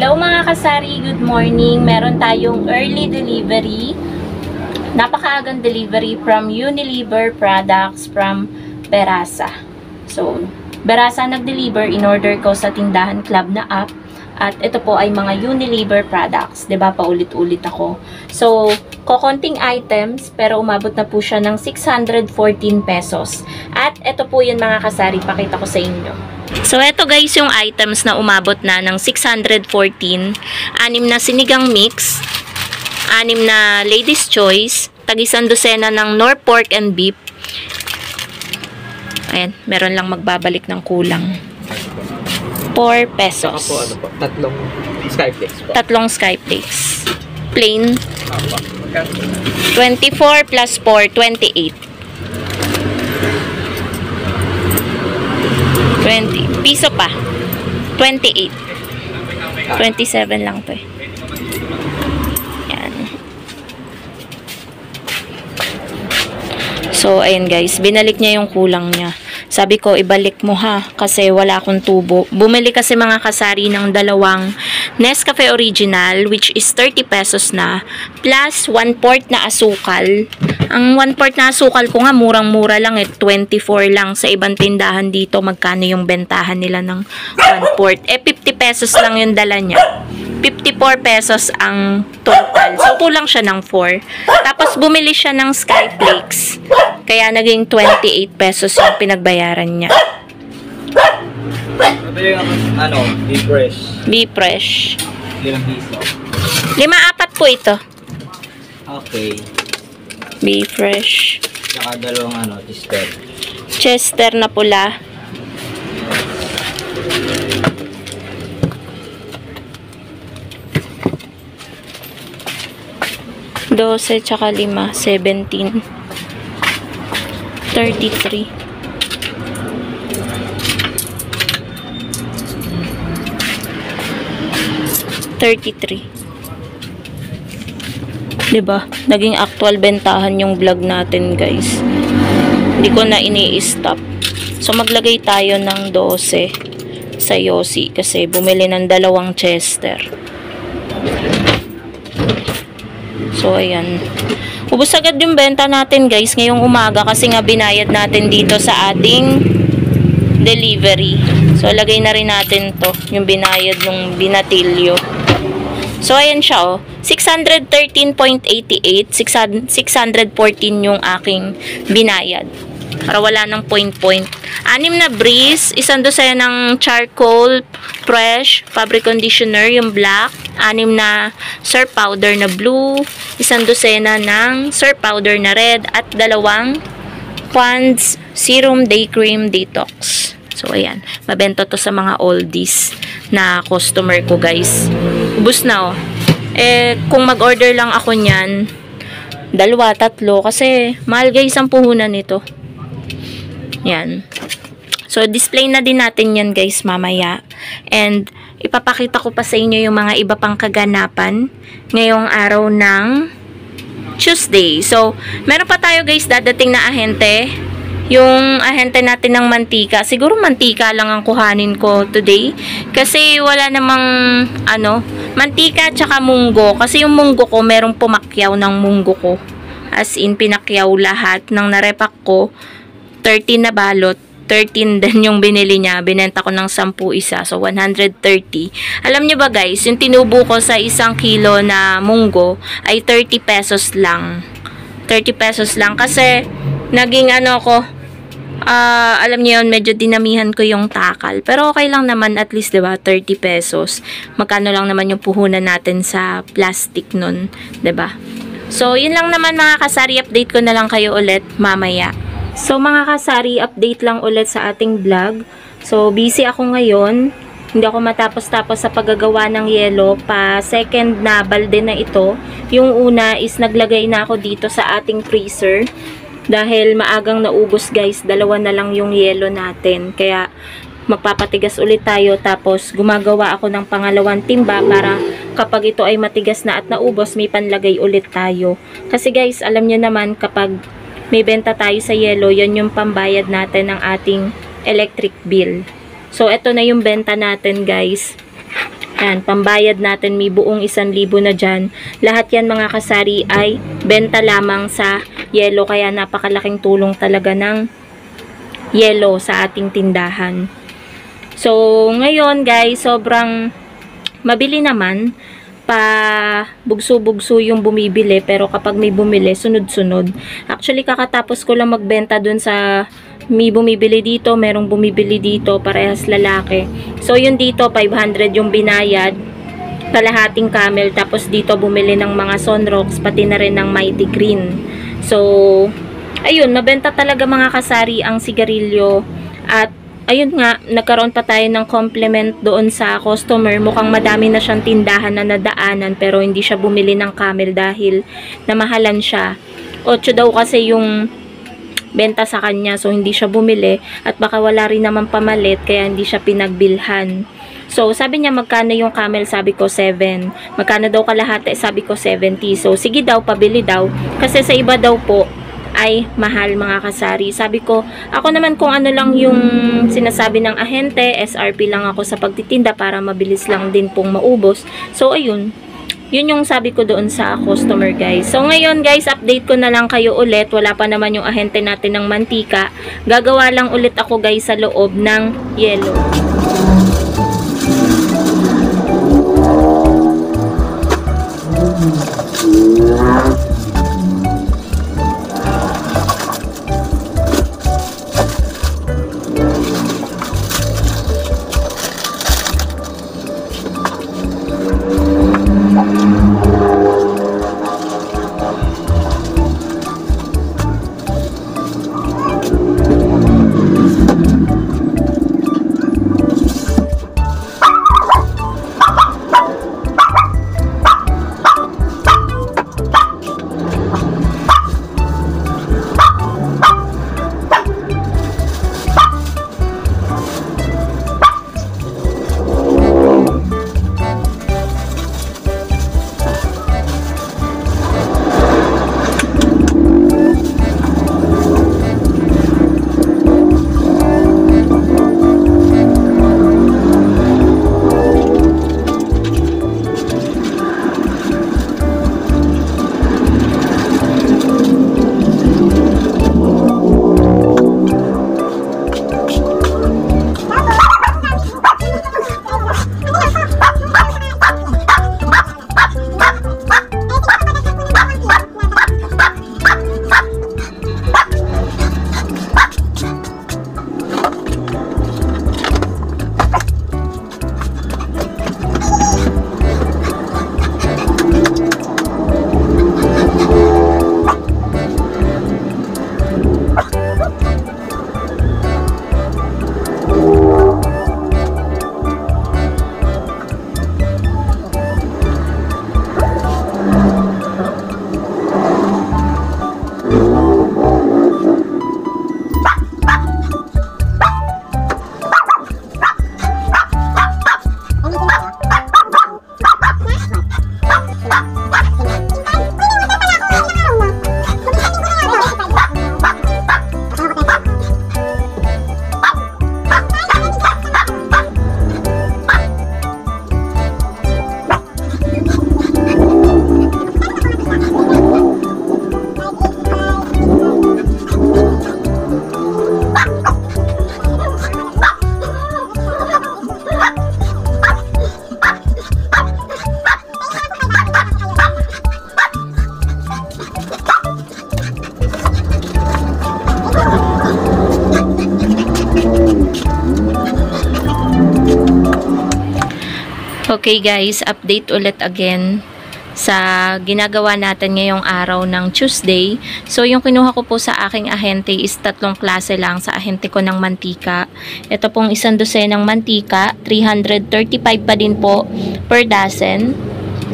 Hello mga kasari, good morning. Meron tayong early delivery. Napakaagang delivery from Unilever products from Berasa. So, Berasa nag-deliver, in-order ko sa Tindahan Club na app. At ito po ay mga Unilever products. 'Di ba? Paulit-ulit ako. So, kokonting items, pero umabot na po siya ng 614 pesos. At ito po yun mga kasari, pakita ko sa inyo. So, eto guys yung items na umabot na ng 614. 6 na sinigang mix, 6 na ladies choice, tag-isang dosena ng nor pork and beef. Ayan, meron lang magbabalik ng kulang. 4 pesos. Saka po, ano po, tatlong skyflakes po. Tatlong skyflakes. Plain. 24 plus 4, 28. 20. Piso pa. 28. 27 lang to eh. Yan. So, ayan guys. Binalik niya yung kulang niya. Sabi ko, ibalik mo ha. Kasi wala akong tubo. Bumili kasi mga kasari ng dalawang Nescafe Original, which is 30 pesos na. Plus, 1/4 na asukal. Ang 1/4 na asukal ko nga, murang-mura lang eh. 24 lang. Sa ibang tindahan dito, magkano yung bentahan nila ng 1/4. 50 pesos lang yung dala niya. 54 pesos ang total. So, kulang siya ng 4. Tapos, bumili siya ng Skyflakes. Kaya, naging 28 pesos yung pinagbayaran niya. Ano, beef fresh. Beef fresh. 5 piso. 5-4 po ito. Okay. Beef fresh. Saka dalawang Chester. Chester na pula. Dose tsaka 5, 17. 33. 33. Diba? Naging actual bentahan yung vlog natin, guys. Hindi ko na ini-stop. So, maglagay tayo ng 12 sa Yossi kasi bumili ng dalawang Chester. So, ayan. Ubus agad yung benta natin, guys, ngayong umaga kasi nga binayad natin dito sa ating delivery. So, lagay na rin natin to, yung binayad ng binatilyo. So, ayan siya, oh. 613.88. 614 yung aking binayad. Para wala ng point-point. 6 na breeze, 1 dosena ng charcoal, fresh, fabric conditioner, yung black. 6 na surf powder na blue. 1 dosena ng surf powder na red. At 2 Pond's Serum Day Cream Detox. So, ayan. Mabento to sa mga oldies na customer ko, guys. Ubus na, oh. Kung mag-order lang ako niyan, 2, 3, kasi mahal, guys, ang puhunan nito. Yan. So, display na din natin yan, guys, mamaya. And, ipapakita ko pa sa inyo yung mga iba pang kaganapan ngayong araw ng Tuesday. So, meron pa tayo, guys, dadating na ahente. Yung ahente natin ng mantika. Siguro mantika lang ang kuhanin ko today. Kasi wala namang, mantika tsaka munggo. Kasi yung munggo ko, merong pumakyaw ng munggo ko. As in, pinakyaw lahat ng narepak ko. 13 na balot. 13 din yung binili niya. Binenta ko ng 10 isa. So, 130. Alam niyo ba, guys, yung tinubo ko sa 1 kilo na munggo ay 30 pesos lang. 30 pesos lang. Kasi, naging alam niyo yun, medyo dinamihan ko yung takal. Pero okay lang naman, at least, diba, 30 pesos. Magkano lang naman yung puhunan natin sa plastic nun, diba? So, yun lang naman mga kasari, update ko na lang kayo ulit mamaya. So, mga kasari, update lang ulit sa ating vlog. So, busy ako ngayon. Hindi ako matapos-tapos sa paggagawa ng yelo. Pa second na balde na ito. Yung una is naglagay na ako dito sa ating freezer. Dahil maagang naubos, guys, 2 na lang yung yelo natin. Kaya magpapatigas ulit tayo. Tapos gumagawa ako ng pangalawang timba para kapag ito ay matigas na at naubos, may panlagay ulit tayo. Kasi, guys, alam nyo naman kapag may benta tayo sa yelo, yan yung pambayad natin ng ating electric bill. So, ito na yung benta natin, guys. Yan, pambayad natin, may buong 1,000 na dyan. Lahat yan mga kasari ay benta lamang sa yelo, kaya napakalaking tulong talaga ng yelo sa ating tindahan. So, ngayon guys, sobrang mabili naman, pa bugso-bugso yung bumibili, pero kapag may bumili, sunod-sunod. Actually, kakatapos ko lang magbenta dun sa may bumibili dito, merong bumibili dito, parehas lalaki. So, yun dito, 500 yung binayad, kalahating camel, tapos dito bumili ng mga sunrocks, pati na rin ng mighty green. So, ayun, mabenta talaga mga kasari ang sigarilyo. At ayun nga, nagkaroon pa tayo ng compliment doon sa customer. Mukhang madami na siyang tindahan na nadaanan, pero hindi siya bumili ng camel dahil namahalan siya. 8 daw kasi yung benta sa kanya, so hindi siya bumili, at baka wala rin naman pamalit, kaya hindi siya pinagbilhan. So, sabi niya, magkano yung camel? Sabi ko, 7. Magkano daw kalahati? Sabi ko, 70. So, sige daw, pabili daw. Kasi sa iba daw po, ay mahal mga kasari. Sabi ko, ako naman kung ano lang yung sinasabi ng ahente, SRP lang ako sa pagtitinda para mabilis lang din pong maubos. So, ayun. Yun yung sabi ko doon sa customer guys. So, ngayon guys, update ko na lang kayo ulit. Wala pa naman yung ahente natin ng mantika. Gagawa lang ulit ako guys sa loob ng yelo. Okay guys, update ulit again sa ginagawa natin ngayong araw ng Tuesday. So yung kinuha ko po sa aking ahente is 3 klase lang sa ahente ko ng mantika. Ito pong 1 dosenang mantika, 335 pa din po per dozen.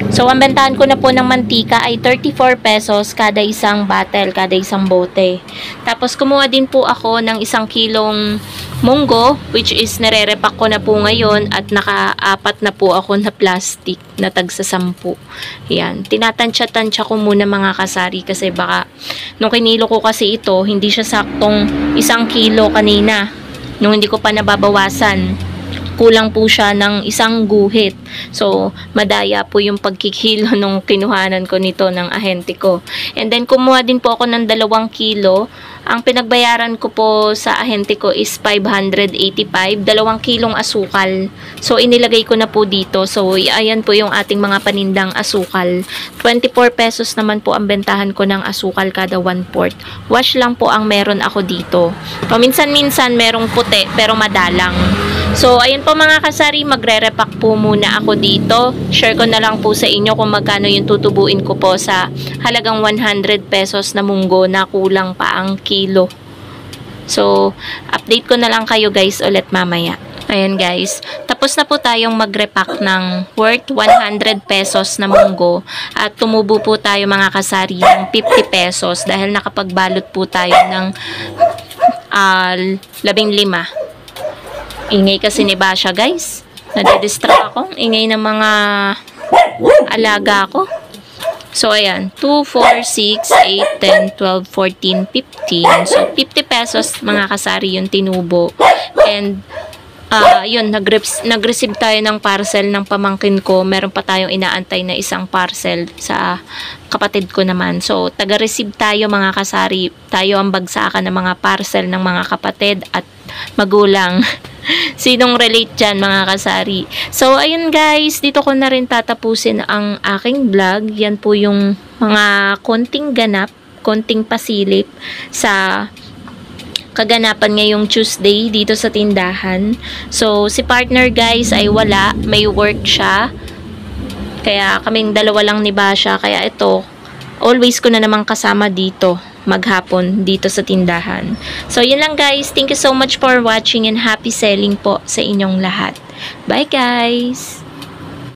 So ang bentahan ko na po ng mantika ay 34 pesos kada isang bottle, kada isang bote. Tapos kumuha din po ako ng 1 kilong munggo, which is nire-repack ko na po ngayon at naka-4 na po ako na plastic na tagsa 10. Yan, tinatansya-tansya ko muna mga kasari kasi baka nung kinilo ko kasi ito, hindi siya saktong 1 kilo kanina nung hindi ko pa nababawasan. kulang po siya ng isang guhit. So, madaya po yung pagkikilo nung kinuhanan ko nito ng ahente ko. And then, kumuha din po ako ng 2 kilo. Ang pinagbayaran ko po sa ahente ko is 585, 2 kilong asukal. So, inilagay ko na po dito. So, ayan po yung ating mga panindang asukal. 24 pesos naman po ang bentahan ko ng asukal kada 1/4. Wash lang po ang meron ako dito. Paminsan-minsan merong puti pero madalang. So, ayun po mga kasari, magre-repack po muna ako dito. Share ko na lang po sa inyo kung magkano yung tutubuin ko po sa halagang 100 pesos na munggo na kulang pa ang kilo. So, update ko na lang kayo guys ulit mamaya. Ayan guys, tapos na po tayong mag-repack ng worth 100 pesos na munggo at tumubo po tayo mga kasari ng 50 pesos dahil nakapagbalot po tayo ng 15. Ingay kasi ni Basha guys. Nade-distract ako. Ingay ng mga alaga ko. So, ayan. 2, 4, 6, 8, 10, 12, 14, 15. So, 50 pesos mga kasari yung tinubo. And, yun, nag-receive tayo ng parcel ng pamangkin ko. Meron pa tayong inaantay na isang parcel sa kapatid ko naman. So, taga-receive tayo mga kasari. Tayo ang bagsakan ng mga parcel ng mga kapatid at magulang. Sinong relate dyan mga kasari? So, ayun guys, dito ko na rin tatapusin ang aking vlog. Yan po yung mga konting ganap, konting pasilip sa kaganapan ngayong Tuesday dito sa tindahan. So, si partner guys ay wala. May work siya. Kaya kaming dalawa lang ni Basha. Kaya ito, always ko na namang kasama dito maghapon dito sa tindahan. So, yun lang guys. Thank you so much for watching and happy selling po sa inyong lahat. Bye guys!